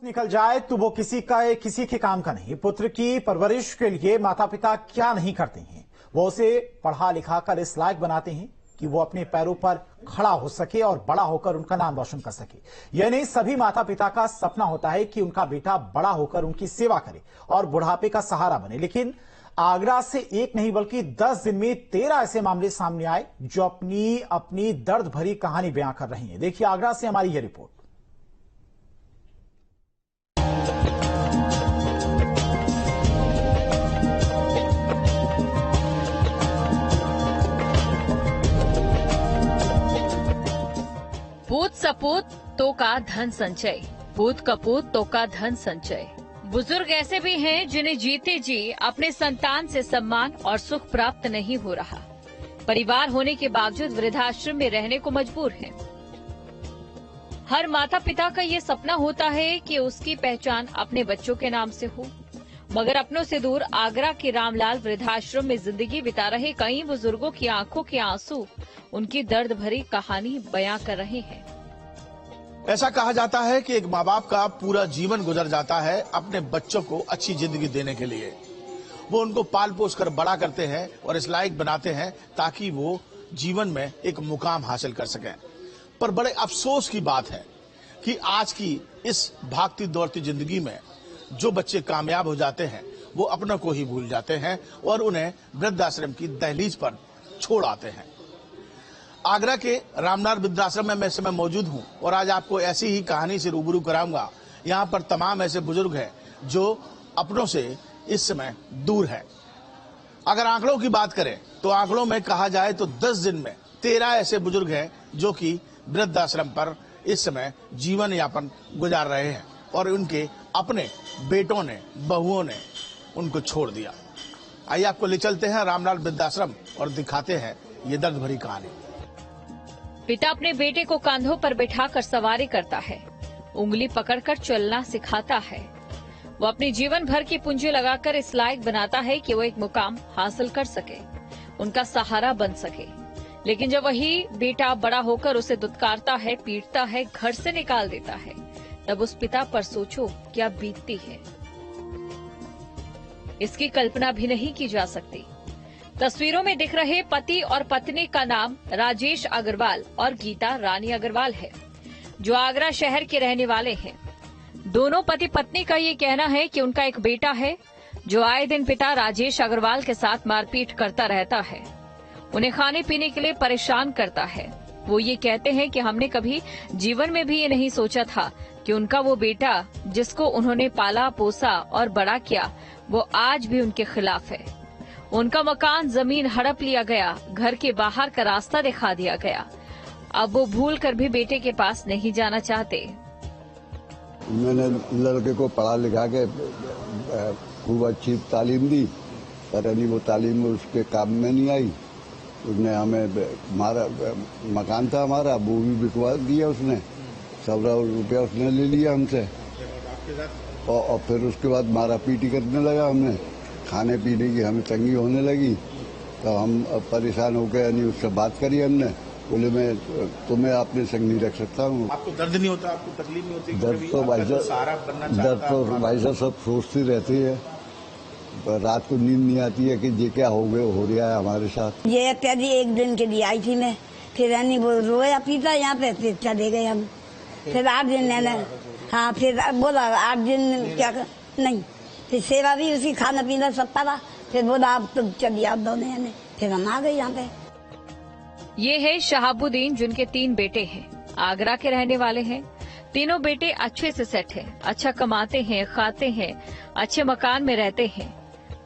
निकल जाए तो वो किसी के काम का नहीं। पुत्र की परवरिश के लिए माता पिता क्या नहीं करते हैं। वो उसे पढ़ा लिखा कर इस लायक बनाते हैं कि वो अपने पैरों पर खड़ा हो सके और बड़ा होकर उनका नाम रोशन कर सके। यह नहीं, सभी माता पिता का सपना होता है कि उनका बेटा बड़ा होकर उनकी सेवा करे और बुढ़ापे का सहारा बने। लेकिन आगरा से एक नहीं बल्कि 10 दिन में 13 ऐसे मामले सामने आए जो अपनी दर्द भरी कहानी बयां कर रही हैं। देखिए आगरा से हमारी यह रिपोर्ट। पूत सपूत तो का धन संचय, पूत कपूत तो का धन संचय। बुजुर्ग ऐसे भी हैं जिन्हें जीते जी अपने संतान से सम्मान और सुख प्राप्त नहीं हो रहा। परिवार होने के बावजूद वृद्धाश्रम में रहने को मजबूर हैं। हर माता पिता का ये सपना होता है कि उसकी पहचान अपने बच्चों के नाम से हो, मगर अपनों से दूर आगरा के रामलाल वृद्धाश्रम में जिंदगी बिता रहे कई बुजुर्गों की आंखों के आंसू उनकी दर्द भरी कहानी बयां कर रहे हैं। ऐसा कहा जाता है कि एक माँ बाप का पूरा जीवन गुजर जाता है अपने बच्चों को अच्छी जिंदगी देने के लिए। वो उनको पाल पोस कर बड़ा करते हैं और इस लायक बनाते हैं ताकि वो जीवन में एक मुकाम हासिल कर सकें। पर बड़े अफसोस की बात है कि आज की इस भागती दौड़ती जिंदगी में जो बच्चे कामयाब हो जाते हैं वो अपनों को ही भूल जाते हैं और उन्हें वृद्धाश्रम की दहलीज पर छोड़ आते हैं। आगरा के रामलाल वृद्धाश्रम में मैं इस समय मौजूद हूं और आज आपको ऐसी ही कहानी से रूबरू कराऊंगा। यहाँ पर तमाम ऐसे बुजुर्ग हैं जो अपनों से इस समय दूर हैं। अगर आंकड़ों की बात करें तो आंकड़ों में कहा जाए तो 10 दिन में 13 ऐसे बुजुर्ग हैं जो कि वृद्धाश्रम पर इस समय जीवन यापन गुजार रहे हैं और उनके अपने बेटों ने बहुओं ने उनको छोड़ दिया। आइए आपको ले चलते हैं रामलाल वृद्धाश्रम और दिखाते हैं ये दर्द भरी कहानी। पिता अपने बेटे को कंधों पर बिठाकर सवारी करता है, उंगली पकड़कर चलना सिखाता है। वो अपनी जीवन भर की पूंजी लगाकर इस लायक बनाता है कि वो एक मुकाम हासिल कर सके, उनका सहारा बन सके। लेकिन जब वही बेटा बड़ा होकर उसे दुत्कारता है, पीटता है, घर से निकाल देता है, तब उस पिता पर सोचो क्या बीतती है। इसकी कल्पना भी नहीं की जा सकती। तस्वीरों में दिख रहे पति और पत्नी का नाम राजेश अग्रवाल और गीता रानी अग्रवाल है, जो आगरा शहर के रहने वाले हैं। दोनों पति पत्नी का ये कहना है कि उनका एक बेटा है जो आए दिन पिता राजेश अग्रवाल के साथ मारपीट करता रहता है, उन्हें खाने पीने के लिए परेशान करता है। वो ये कहते हैं कि हमने कभी जीवन में भी ये नहीं सोचा था कि उनका वो बेटा जिसको उन्होंने पाला पोसा और बड़ा किया वो आज भी उनके खिलाफ है। उनका मकान जमीन हड़प लिया गया, घर के बाहर का रास्ता दिखा दिया गया। अब वो भूल कर भी बेटे के पास नहीं जाना चाहते। मैंने लड़के को पढ़ा लिखा के खूब अच्छी तालीम दी, पर वो तालीम उसके काम में नहीं आई। उसने हमें मकान था हमारा, वो भी बिकवा दिया उसने, 100 रुपया उसने ले लिया हमसे और फिर उसके बाद मारा पीटी करने लगा। हमने खाने पीने की हमें तंगी होने लगी तो हम परेशान हो गए। यानी उससे बात करी हमने, बोले मैं तुम्हें अपने संग नहीं रख सकता हूँ। आपको दर्द नहीं होता, आपको तकलीफ नहीं होती? दर्द तो भाई साहब सब सोचती रहती है, रात को नींद नहीं आती है कि ये क्या हो रहा है हमारे साथ। ये अत्यादि एक दिन के लिए आई थी मैं, फिर यानी वो रोया पीता यहाँ पे, फिर चले गए हम। फिर 8 दिन मैंने फिर बोला 8 दिन क्या नहीं, फिर सेवा भी उसी, खाना पीना सब पड़ा। फिर बोला आप तो चलिए आप दोनों, यानी फिर हम आ गए यहाँ पे। ये है शहाबुद्दीन जिनके 3 बेटे हैं, आगरा के रहने वाले हैं। तीनों बेटे अच्छे से सेट हैं, अच्छा कमाते हैं, खाते हैं, अच्छे मकान में रहते हैं।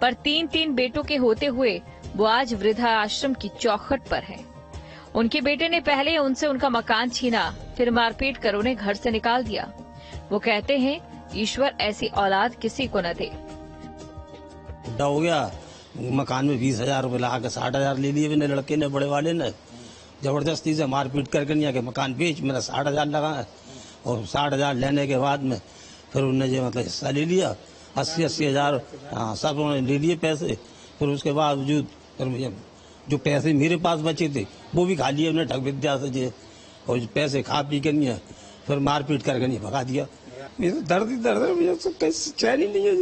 पर 3 बेटों के होते हुए वो आज वृद्धा आश्रम की चौखट पर है। उनके बेटे ने पहले उनसे उनका मकान छीना, फिर मारपीट कर उन्हें घर से निकाल दिया। वो कहते हैं ईश्वर ऐसी औलाद किसी को न दे। हो गया मकान में 20,000 रुपए लगा के 60,000 ले लिए मैंने, लड़के ने बड़े वाले ने जबरदस्ती से मारपीट करके नहीं आके मकान बेच, मेरा 60,000 लगा और 60,000 लेने के बाद में फिर उन्होंने जो मतलब हिस्सा ले लिया 80,000 सब उन्होंने ले लिए पैसे। फिर उसके बावजूद फिर जो पैसे मेरे पास बचे थे वो भी खा लिए उन्हें ठग विद्या से, और पैसे खा पी के नहीं है फिर मारपीट करके नहीं भगा दिया। ये तो दर्द ही दर्द है, मुझे तो कैसे चैन ही नहीं है।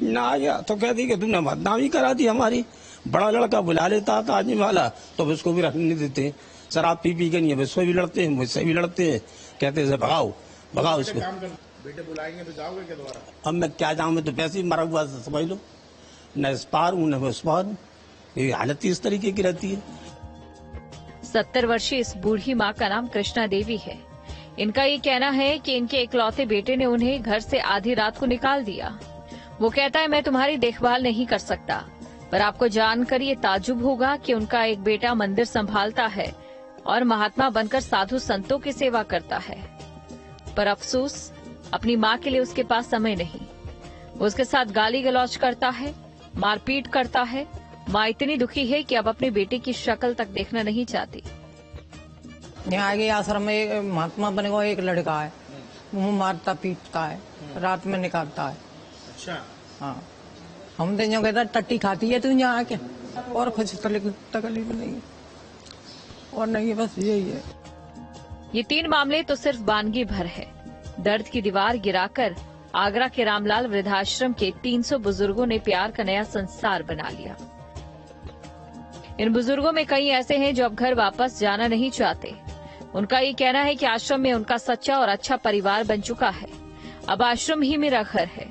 ना आ गया तो कहती कि तुमने बदनामी करा दी हमारी। बड़ा लड़का बुला लेता था आदमी वाला तो उसको भी रखने नहीं देते। शराब पी के नहीं, उससे भी लड़ते हैं, मुझसे भी लड़ते हैं, कहते हैं भगाओ भगाओ इसको। बेटे बुलाएंगे तो जाओगे क्या दोबारा? अब मैं क्या जाऊँ, मैं तो पैसे ही मरा हुआ समझ लो, न इस पार हूँ न उस पार हूँ। ये हालत इस तरीके की रहती है। 70 वर्षीय इस बूढ़ी माँ का नाम कृष्णा देवी है। इनका ये कहना है कि इनके इकलौते बेटे ने उन्हें घर से आधी रात को निकाल दिया। वो कहता है, मैं तुम्हारी देखभाल नहीं कर सकता, पर आपको जानकर ये ताज्जुब होगा कि उनका एक बेटा मंदिर संभालता है और महात्मा बनकर साधु संतों की सेवा करता है। पर अफसोस, अपनी माँ के लिए उसके पास समय नहीं। वो उसके साथ गाली गलौज करता है, मारपीट करता है। माँ इतनी दुखी है कि अब अपने बेटे की शक्ल तक देखना नहीं चाहती। यहाँ आगे आश्रम में एक महात्मा बने हुआ एक लड़का है, मुंह मारता पीटता है, रात में निकालता है। अच्छा। हाँ, हम तो यहाँ कहता टट्टी खाती है तू यहाँ आके, और कुछ तकलीफ नहीं है, और नहीं, बस यही है। ये 3 मामले तो सिर्फ बानगी भर है। दर्द की दीवार गिराकर आगरा के रामलाल वृद्धाश्रम के 300 बुजुर्गों ने प्यार का नया संसार बना लिया। इन बुजुर्गों में कई ऐसे हैं जो अब घर वापस जाना नहीं चाहते। उनका ये कहना है कि आश्रम में उनका सच्चा और अच्छा परिवार बन चुका है। अब आश्रम ही मेरा घर है,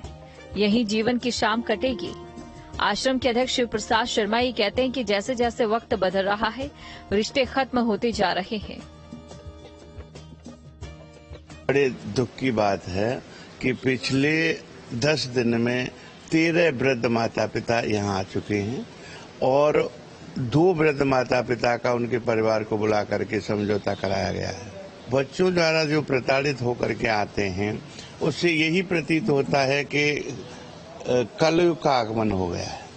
यहीं जीवन की शाम कटेगी। आश्रम के अध्यक्ष शिव प्रसाद शर्मा ये कहते हैं कि जैसे जैसे वक्त बदल रहा है, रिश्ते खत्म होते जा रहे हैं। बड़े दुख की बात है कि पिछले 10 दिन में 13 वृद्ध माता पिता यहाँ आ चुके हैं और 2 वृद्ध माता पिता का उनके परिवार को बुला करके समझौता कराया गया है। बच्चों द्वारा जो प्रताड़ित होकर के आते हैं, उससे यही प्रतीत होता है कि कलयुग का आगमन हो गया है।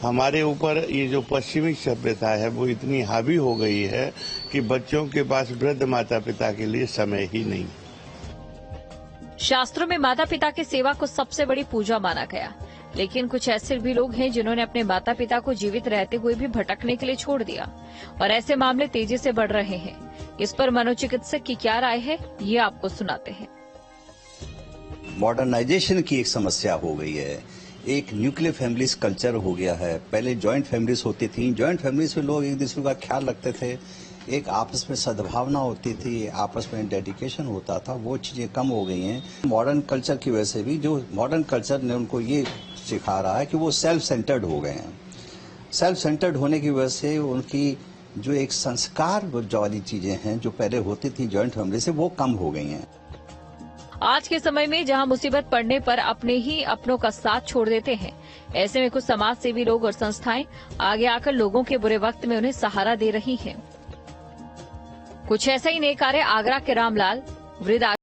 हमारे ऊपर ये जो पश्चिमी सभ्यता है वो इतनी हावी हो गई है कि बच्चों के पास वृद्ध माता पिता के लिए समय ही नहीं। शास्त्रों में माता पिता की सेवा को सबसे बड़ी पूजा माना गया, लेकिन कुछ ऐसे भी लोग हैं जिन्होंने अपने माता पिता को जीवित रहते हुए भी भटकने के लिए छोड़ दिया, और ऐसे मामले तेजी से बढ़ रहे हैं। इस पर मनोचिकित्सक की क्या राय है, ये आपको सुनाते हैं। मॉडर्नाइजेशन की एक समस्या हो गई है, एक न्यूक्लियर फैमिलीज कल्चर हो गया है। पहले जॉइंट फैमिलीज होती थी, जॉइंट फैमिलीज में लोग एक दूसरे का ख्याल रखते थे, एक आपस में सद्भावना होती थी, आपस में डेडिकेशन होता था, वो चीजें कम हो गई हैं। मॉडर्न कल्चर की वजह से भी, जो मॉडर्न कल्चर ने उनको ये सिखा रहा है कि वो सेल्फ सेंटर्ड हो गए हैं। सेल्फ सेंटर्ड होने की वजह से उनकी जो एक संस्कार वाली चीजें हैं जो पहले होती थी जॉइंट फैमिली से, वो कम हो गई हैं। आज के समय में जहां मुसीबत पड़ने पर अपने ही अपनों का साथ छोड़ देते हैं, ऐसे में कुछ समाज सेवी लोग और संस्थाएं आगे आकर लोगों के बुरे वक्त में उन्हें सहारा दे रही हैं। कुछ ऐसा ही नेक कार्य आगरा के रामलाल वृद्ध